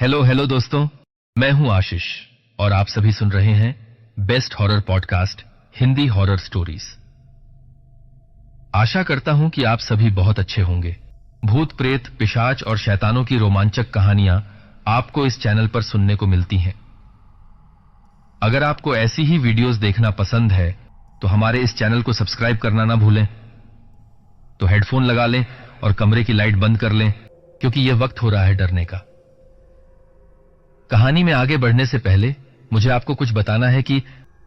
Hello hello दोस्तों, मैं हूं आशीष और आप सभी सुन रहे हैं best horror podcast Hindi horror stories. आशा करता हूं कि आप सभी बहुत अच्छे होंगे। भूत प्रेत, पिशाच और शैतानों की रोमांचक कहानियां आपको इस चैनल पर सुनने को मिलती हैं। अगर आपको ऐसी ही वीडियोस देखना पसंद है तो हमारे इस चैनल को सब्सक्राइब करना ना भूलें। तो हेडफोन लगा लें और कमरे की लाइट बंद कर लें, क्योंकि यह वक्त हो रहा है डरने का। कहानी में आगे बढ़ने से पहले मुझे आपको कुछ बताना है कि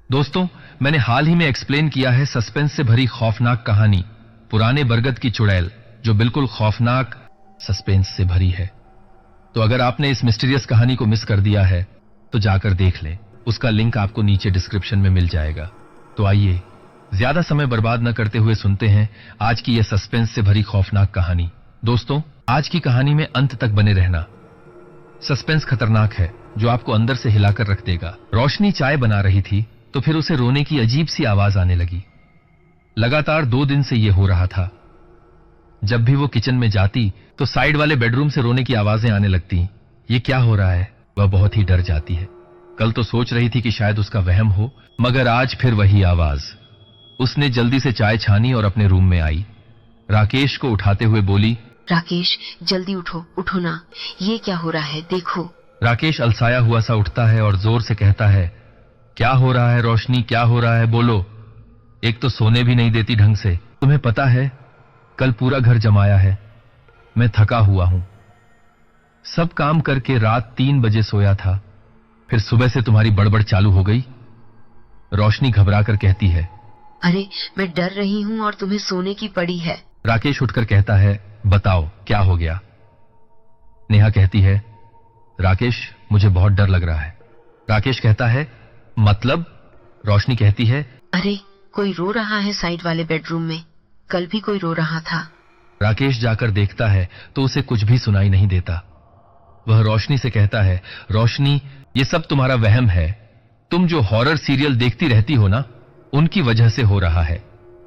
दोस्तों, मैंने हाल ही में एक्सप्लेन किया है सस्पेंस से भरी खौफनाक कहानी पुराने बरगद की चुड़ैल, जो बिल्कुल खौफनाक सस्पेंस से भरी है। तो अगर आपने इस मिस्टीरियस कहानी को मिस कर दिया है तो जाकर देख लें, उसका लिंक आपको नीचे डिस्क्रिप्शन में मिल जाएगा। तो आइए ज्यादा समय बर्बाद न करते हुए सुनते हैं आज की यह सस्पेंस से भरी खौफनाक कहानी। दोस्तों, आज की कहानी में अंत तक बने रहना। सस्पेंस खतरनाक है, जो आपको अंदर से हिलाकर रख देगा। रोशनी चाय बना रही थी तो फिर उसे रोने की अजीब सी आवाज आने लगी। लगातार 2 दिन से यह हो रहा था। जब भी वो किचन में जाती तो साइड वाले बेडरूम से रोने की आवाजें आने लगती। ये क्या हो रहा है? वह बहुत ही डर जाती है। कल तो सोच रही थी कि शायद उसका वहम हो, मगर आज फिर वही आवाज। उसने जल्दी से चाय छानी और अपने रूम में आई। राकेश को उठाते हुए बोली, राकेश, जल्दी उठो, उठो ना, ये क्या हो रहा है, देखो। राकेश अलसाया हुआ सा उठता है और जोर से कहता है, क्या हो रहा है रोशनी, क्या हो रहा है, बोलो। एक तो सोने भी नहीं देती ढंग से। तुम्हें पता है, कल पूरा घर जमाया है। मैं थका हुआ हूं। सब काम करके रात 3 बजे सोया था, फिर सुबह से तुम्हारी बड़बड़ चालू हो गई। रोशनी घबरा कर कहती है, अरे मैं डर रही हूँ और तुम्हें सोने की पड़ी है। राकेश उठकर कहता है, बताओ क्या हो गया। नेहा कहती है, राकेश मुझे बहुत डर लग रहा है। राकेश कहता है, मतलब? रोशनी कहती है, अरे कोई रो रहा है साइड वाले बेडरूम में, कल भी कोई रो रहा था। राकेश जाकर देखता है तो उसे कुछ भी सुनाई नहीं देता। वह रोशनी से कहता है, रोशनी ये सब तुम्हारा वहम है। तुम जो हॉरर सीरियल देखती रहती हो ना, उनकी वजह से हो रहा है।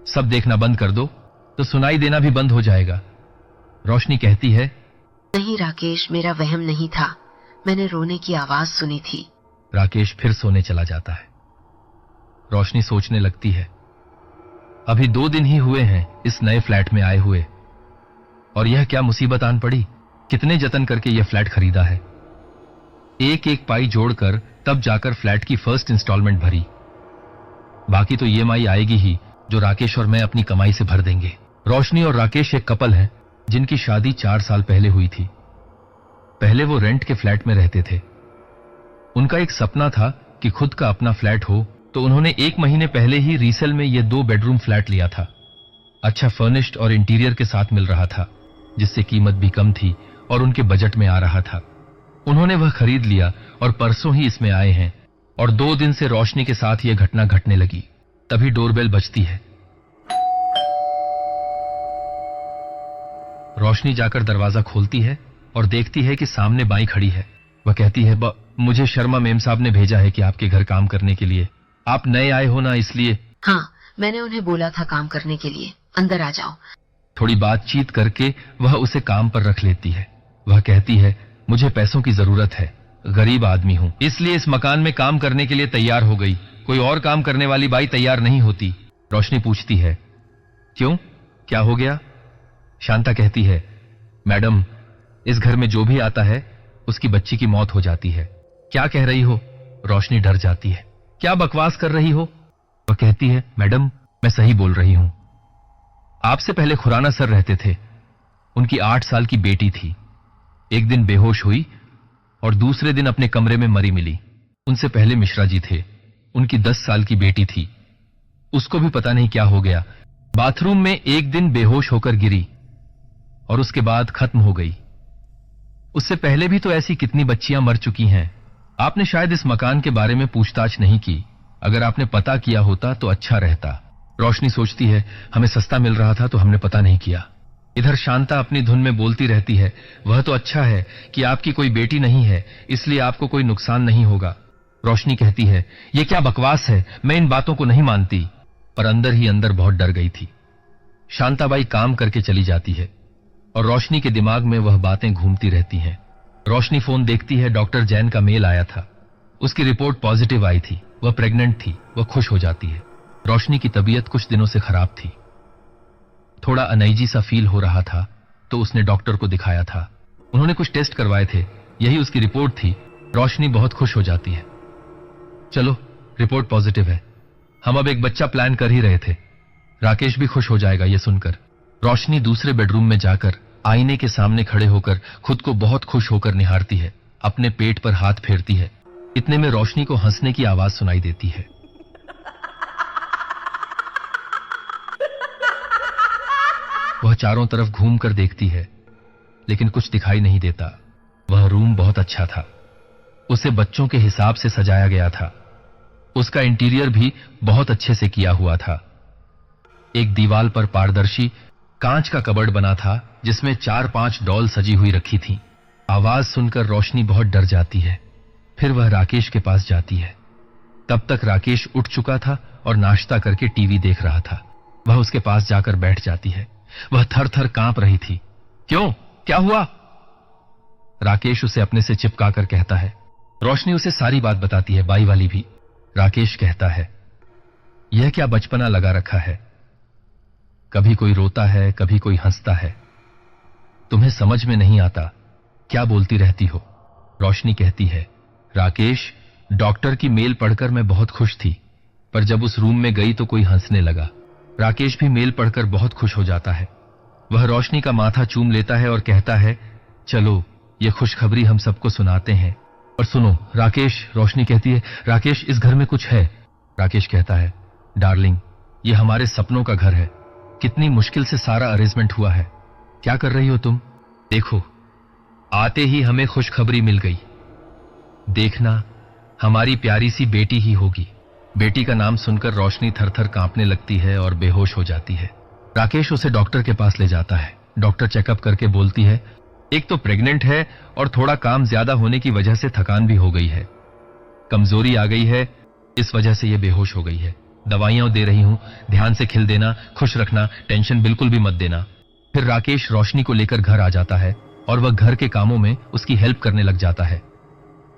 सब देखना बंद कर दो तो सुनाई देना भी बंद हो जाएगा। रोशनी कहती है, नहीं राकेश, मेरा वहम नहीं था, मैंने रोने की आवाज सुनी थी। राकेश फिर सोने चला जाता है। रोशनी सोचने लगती है, अभी 2 दिन ही हुए हैं इस नए फ्लैट में आए हुए, और यह क्या मुसीबत आन पड़ी। कितने जतन करके यह फ्लैट खरीदा है। एक एक पाई जोड़कर तब जाकर फ्लैट की फर्स्ट इंस्टॉलमेंट भरी। बाकी तो ईएमआई आएगी ही, जो राकेश और मैं अपनी कमाई से भर देंगे। रोशनी और राकेश एक कपल हैं जिनकी शादी 4 साल पहले हुई थी। पहले वो रेंट के फ्लैट में रहते थे। उनका एक सपना था कि खुद का अपना फ्लैट हो, तो उन्होंने 1 महीने पहले ही रीसेल में यह 2 बेडरूम फ्लैट लिया था। अच्छा फर्निश्ड और इंटीरियर के साथ मिल रहा था, जिससे कीमत भी कम थी और उनके बजट में आ रहा था। उन्होंने वह खरीद लिया और परसों ही इसमें आए हैं। और 2 दिन से रोशनी के साथ यह घटना घटने लगी। तभी डोरबेल बजती है। रोशनी जाकर दरवाजा खोलती है और देखती है कि सामने बाई खड़ी है। वह कहती है, मुझे शर्मा मेम साहब ने भेजा है कि आपके घर काम करने के लिए। आप नए आए हो ना, इसलिए। हाँ, मैंने उन्हें बोला था काम करने के लिए, अंदर आ जाओ। थोड़ी बातचीत करके वह उसे काम पर रख लेती है। वह कहती है, मुझे पैसों की जरूरत है, गरीब आदमी हूं, इसलिए इस मकान में काम करने के लिए तैयार हो गई। कोई और काम करने वाली बाई तैयार नहीं होती। रोशनी पूछती है, क्यों, क्या हो गया? शांता कहती है, मैडम इस घर में जो भी आता है उसकी बच्ची की मौत हो जाती है। क्या कह रही हो? रोशनी डर जाती है। क्या बकवास कर रही हो? वह कहती है, मैडम मैं सही बोल रही हूं। आपसे पहले खुराना सर रहते थे, उनकी 8 साल की बेटी थी। एक दिन बेहोश हुई और दूसरे दिन अपने कमरे में मरी मिली। उनसे पहले मिश्रा जी थे, उनकी 10 साल की बेटी थी। उसको भी पता नहीं क्या हो गया, बाथरूम में एक दिन बेहोश होकर गिरी और उसके बाद खत्म हो गई। उससे पहले भी तो ऐसी कितनी बच्चियां मर चुकी हैं। आपने शायद इस मकान के बारे में पूछताछ नहीं की। अगर आपने पता किया होता तो अच्छा रहता। रोशनी सोचती है, हमें सस्ता मिल रहा था तो हमने पता नहीं किया। इधर शांता अपनी धुन में बोलती रहती है, वह तो अच्छा है कि आपकी कोई बेटी नहीं है, इसलिए आपको कोई नुकसान नहीं होगा। रोशनी कहती है, यह क्या बकवास है, मैं इन बातों को नहीं मानती। पर अंदर ही अंदर बहुत डर गई थी। शांताबाई काम करके चली जाती है और रोशनी के दिमाग में वह बातें घूमती रहती हैं। रोशनी फोन देखती है, डॉक्टर जैन का मेल आया था। उसकी रिपोर्ट पॉजिटिव आई थी, वह प्रेग्नेंट थी। वह खुश हो जाती है। रोशनी की तबीयत कुछ दिनों से खराब थी, थोड़ा अनईजी सा फील हो रहा था, तो उसने डॉक्टर को दिखाया था। उन्होंने कुछ टेस्ट करवाए थे, यही उसकी रिपोर्ट थी। रोशनी बहुत खुश हो जाती है। चलो, रिपोर्ट पॉजिटिव है, हम अब एक बच्चा प्लान कर ही रहे थे। राकेश भी खुश हो जाएगा ये सुनकर। रोशनी दूसरे बेडरूम में जाकर आईने के सामने खड़े होकर खुद को बहुत खुश होकर निहारती है, अपने पेट पर हाथ फेरती है। इतने में रोशनी को हंसने की आवाज सुनाई देती है। वह चारों तरफ घूमकर देखती है, लेकिन कुछ दिखाई नहीं देता। वह रूम बहुत अच्छा था, उसे बच्चों के हिसाब से सजाया गया था। उसका इंटीरियर भी बहुत अच्छे से किया हुआ था। एक दीवार पर पारदर्शी कांच का कबर्ड बना था, जिसमें 4-5 डॉल सजी हुई रखी थी। आवाज सुनकर रोशनी बहुत डर जाती है। फिर वह राकेश के पास जाती है। तब तक राकेश उठ चुका था और नाश्ता करके टीवी देख रहा था। वह उसके पास जाकर बैठ जाती है। वह थर थर कांप रही थी। क्यों, क्या हुआ? राकेश उसे अपने से चिपकाकर कहता है। रोशनी उसे सारी बात बताती है, बाई वाली भी। राकेश कहता है, यह क्या बचपना लगा रखा है, कभी कोई रोता है, कभी कोई हंसता है, तुम्हें समझ में नहीं आता, क्या बोलती रहती हो? रोशनी कहती है, राकेश, डॉक्टर की मेल पढ़कर मैं बहुत खुश थी, पर जब उस रूम में गई तो कोई हंसने लगा। राकेश भी मेल पढ़कर बहुत खुश हो जाता है। वह रोशनी का माथा चूम लेता है और कहता है, चलो ये खुशखबरी हम सबको सुनाते हैं। और सुनो राकेश, रोशनी कहती है, राकेश, इस घर में कुछ है। राकेश कहता है, डार्लिंग, ये हमारे सपनों का घर है, कितनी मुश्किल से सारा अरेंजमेंट हुआ है। क्या कर रही हो तुम? देखो, आते ही हमें खुशखबरी मिल गई। देखना, हमारी प्यारी सी बेटी ही होगी। बेटी का नाम सुनकर रोशनी थर-थर कांपने लगती है और बेहोश हो जाती है। राकेश उसे डॉक्टर के पास ले जाता है। डॉक्टर चेकअप करके बोलती है, एक तो प्रेग्नेंट है और थोड़ा काम ज्यादा होने की वजह से थकान भी हो गई है, कमजोरी आ गई है, इस वजह से ये बेहोश हो गई है। दवाइयां दे रही हूं, ध्यान से खिल देना, खुश रखना, टेंशन बिल्कुल भी मत देना। फिर राकेश रोशनी को लेकर घर आ जाता है और वह घर के कामों में उसकी हेल्प करने लग जाता है।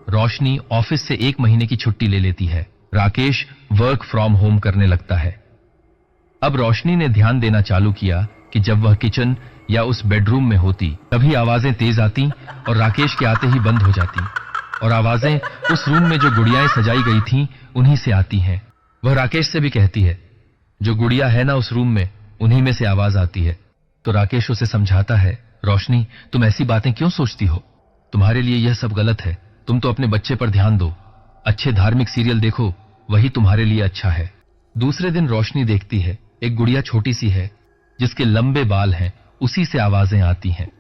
रोशनी ऑफिस से 1 महीने की छुट्टी ले लेती है। राकेश वर्क फ्रॉम होम करने लगता है। अब रोशनी ने ध्यान देना चालू किया कि जब वह किचन या उस बेडरूम में होती, तभी आवाजें तेज आती और राकेश के आते ही बंद हो जाती, और आवाजें उस रूम में जो गुड़ियाएं सजाई गई थीं, उन्हीं से आती हैं। वह राकेश से भी कहती है, जो गुड़िया है ना उस रूम में, उन्हीं में से आवाज आती है। तो राकेश उसे समझाता है, रोशनी, तुम ऐसी बातें क्यों सोचती हो? तुम्हारे लिए यह सब गलत है। तुम तो अपने बच्चे पर ध्यान दो, अच्छे धार्मिक सीरियल देखो, वही तुम्हारे लिए अच्छा है। दूसरे दिन रोशनी देखती है, एक गुड़िया छोटी सी है, जिसके लंबे बाल हैं, उसी से आवाजें आती हैं।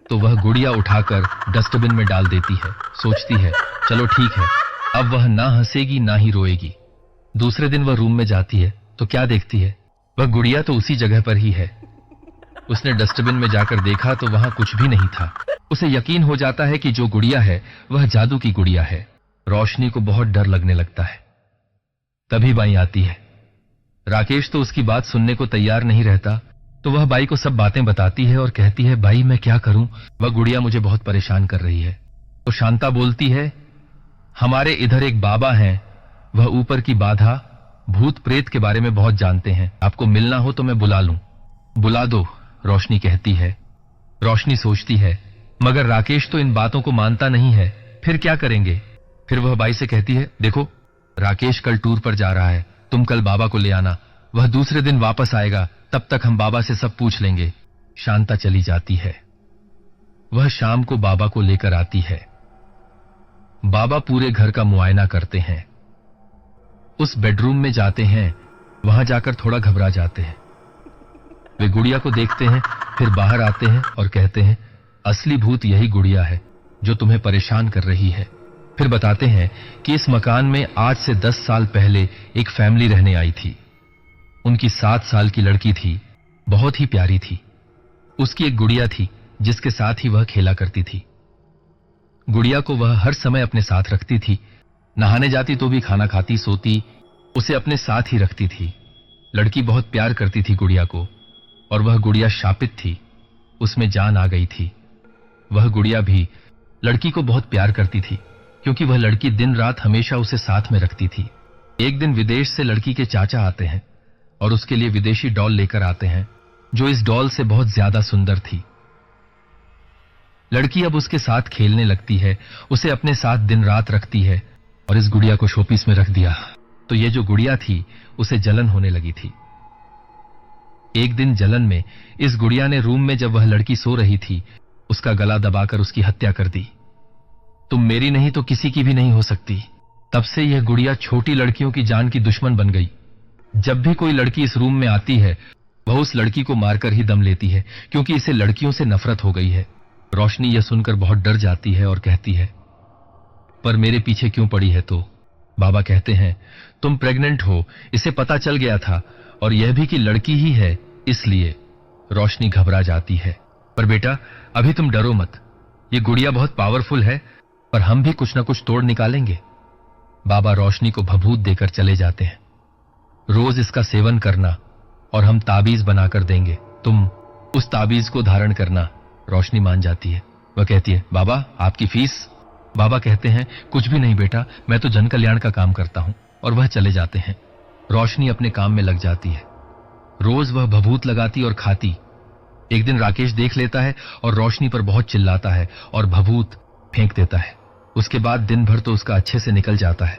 तो वह गुड़िया उठाकर डस्टबिन में डाल देती है। सोचती है, चलो ठीक है, अब वह ना हंसेगी ना ही रोएगी। दूसरे दिन वह रूम में जाती है तो क्या देखती है, वह गुड़िया तो उसी जगह पर ही है। उसने डस्टबिन में जाकर देखा तो वहां कुछ भी नहीं था। उसे यकीन हो जाता है कि जो गुड़िया है वह जादू की गुड़िया है। रोशनी को बहुत डर लगने लगता है। तभी बाई आती है। राकेश तो उसकी बात सुनने को तैयार नहीं रहता, तो वह बाई को सब बातें बताती है और कहती है, बाई मैं क्या करूं, वह गुड़िया मुझे बहुत परेशान कर रही है। तो शांता बोलती है, हमारे इधर एक बाबा हैं, वह ऊपर की बाधा, भूत प्रेत के बारे में बहुत जानते हैं, आपको मिलना हो तो मैं बुला लूं। बुला दो, रोशनी कहती है। रोशनी सोचती है, मगर राकेश तो इन बातों को मानता नहीं है, फिर क्या करेंगे? फिर वह बाई से कहती है, देखो राकेश कल टूर पर जा रहा है, तुम कल बाबा को ले आना, वह दूसरे दिन वापस आएगा, तब तक हम बाबा से सब पूछ लेंगे। शांता चली जाती है। वह शाम को बाबा को लेकर आती है। बाबा पूरे घर का मुआयना करते हैं। उस बेडरूम में जाते हैं, वहां जाकर थोड़ा घबरा जाते हैं। वे गुड़िया को देखते हैं, फिर बाहर आते हैं और कहते हैं, असली भूत यही गुड़िया है जो तुम्हें परेशान कर रही है। फिर बताते हैं कि इस मकान में आज से 10 साल पहले एक फैमिली रहने आई थी। उनकी 7 साल की लड़की थी, बहुत ही प्यारी थी। उसकी एक गुड़िया थी जिसके साथ ही वह खेला करती थी। गुड़िया को वह हर समय अपने साथ रखती थी, नहाने जाती तो भी, खाना खाती, सोती, उसे अपने साथ ही रखती थी। लड़की बहुत प्यार करती थी गुड़िया को, और वह गुड़िया शापित थी, उसमें जान आ गई थी। वह गुड़िया भी लड़की को बहुत प्यार करती थी, क्योंकि वह लड़की दिन रात हमेशा उसे साथ में रखती थी। एक दिन विदेश से लड़की के चाचा आते हैं और उसके लिए विदेशी डॉल लेकर आते हैं, जो इस डॉल से बहुत ज्यादा सुंदर थी। लड़की अब उसके साथ खेलने लगती है, उसे अपने साथ दिन रात रखती है, और इस गुड़िया को शोपीस में रख दिया तो ये जो गुड़िया थी उसे जलन होने लगी थी। एक दिन जलन में इस गुड़िया ने रूम में जब वह लड़की सो रही थी, उसका गला दबाकर उसकी हत्या कर दी। तुम मेरी नहीं तो किसी की भी नहीं हो सकती। तब से यह गुड़िया छोटी लड़कियों की जान की दुश्मन बन गई। जब भी कोई लड़की इस रूम में आती है, वह उस लड़की को मारकर ही दम लेती है, क्योंकि इसे लड़कियों से नफरत हो गई है। रोशनी यह सुनकर बहुत डर जाती है और कहती है, पर मेरे पीछे क्यों पड़ी है? तो बाबा कहते हैं, तुम प्रेग्नेंट हो, इसे पता चल गया था, और यह भी कि लड़की ही है, इसलिए। रोशनी घबरा जाती है, पर बेटा अभी तुम डरो मत, ये गुड़िया बहुत पावरफुल है, पर हम भी कुछ ना कुछ तोड़ निकालेंगे। बाबा रोशनी को भभूत देकर चले जाते हैं। रोज इसका सेवन करना और हम ताबीज बनाकर देंगे, तुम उस ताबीज को धारण करना। रोशनी मान जाती है। वह कहती है, बाबा आपकी फीस? बाबा कहते हैं, कुछ भी नहीं बेटा, मैं तो जन कल्याण का काम करता हूं। और वह चले जाते हैं। रोशनी अपने काम में लग जाती है। रोज वह भभूत लगाती और खाती। एक दिन राकेश देख लेता है और रोशनी पर बहुत चिल्लाता है और भभूत फेंक देता है। उसके बाद दिन भर तो उसका अच्छे से निकल जाता है,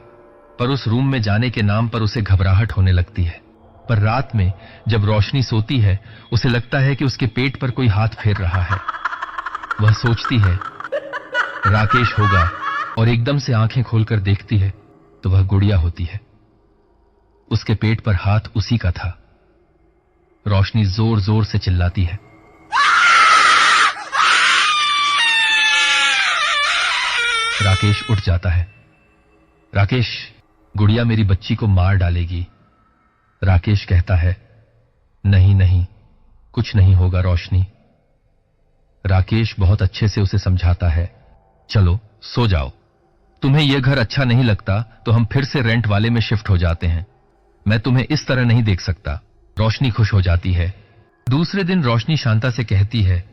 पर उस रूम में जाने के नाम पर उसे घबराहट होने लगती है। पर रात में जब रोशनी सोती है, उसे लगता है कि उसके पेट पर कोई हाथ फेर रहा है। वह सोचती है राकेश होगा, और एकदम से आंखें खोलकर देखती है तो वह गुड़िया होती है। उसके पेट पर हाथ उसी का था। रोशनी जोर जोर से चिल्लाती है। राकेश उठ जाता है। राकेश, गुड़िया मेरी बच्ची को मार डालेगी। राकेश कहता है, नहीं नहीं, कुछ नहीं होगा रोशनी। राकेश बहुत अच्छे से उसे समझाता है, चलो सो जाओ, तुम्हें यह घर अच्छा नहीं लगता तो हम फिर से रेंट वाले में शिफ्ट हो जाते हैं, मैं तुम्हें इस तरह नहीं देख सकता। रोशनी खुश हो जाती है। दूसरे दिन रोशनी शांता से कहती है,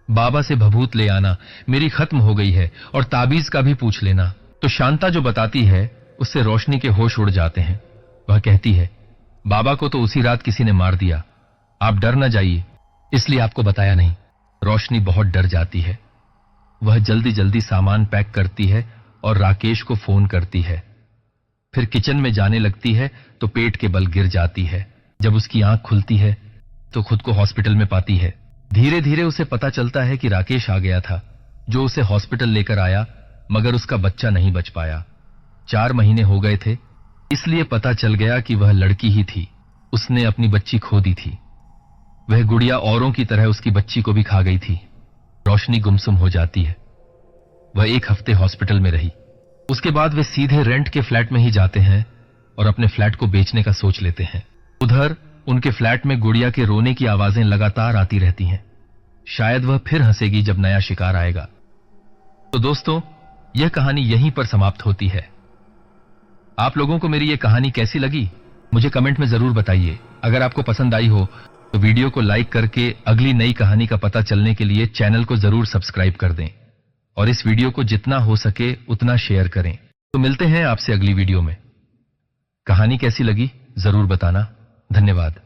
बाबा से भभूत ले आना, मेरी खत्म हो गई है, और ताबीज का भी पूछ लेना। तो शांता जो बताती है उससे रोशनी के होश उड़ जाते हैं। वह कहती है, बाबा को तो उसी रात किसी ने मार दिया, आप डर न जाइए, इसलिए आपको बताया नहीं। रोशनी बहुत डर जाती है। वह जल्दी जल्दी सामान पैक करती है और राकेश को फोन करती है। फिर किचन में जाने लगती है तो पेट के बल गिर जाती है। जब उसकी आंख खुलती है तो खुद को हॉस्पिटल में पाती है। धीरे धीरे उसे पता चलता है कि राकेश आ गया था, जो उसे हॉस्पिटल लेकर आया, मगर उसका बच्चा नहीं बच पाया। 4 महीने हो गए थे, इसलिए पता चल गया कि वह लड़की ही थी। उसने अपनी बच्ची खो दी थी। वह गुड़िया औरों की तरह उसकी बच्ची को भी खा गई थी। रोशनी गुमसुम हो जाती है। वह 1 हफ्ते हॉस्पिटल में रही। उसके बाद वे सीधे रेंट के फ्लैट में ही जाते हैं और अपने फ्लैट को बेचने का सोच लेते हैं। उधर उनके फ्लैट में गुड़िया के रोने की आवाजें लगातार आती रहती हैं। शायद वह फिर हंसेगी जब नया शिकार आएगा। तो दोस्तों, यह कहानी यहीं पर समाप्त होती है। आप लोगों को मेरी यह कहानी कैसी लगी मुझे कमेंट में जरूर बताइए। अगर आपको पसंद आई हो तो वीडियो को लाइक करके अगली नई कहानी का पता चलने के लिए चैनल को जरूर सब्सक्राइब कर दें, और इस वीडियो को जितना हो सके उतना शेयर करें। तो मिलते हैं आपसे अगली वीडियो में। कहानी कैसी लगी जरूर बताना। धन्यवाद।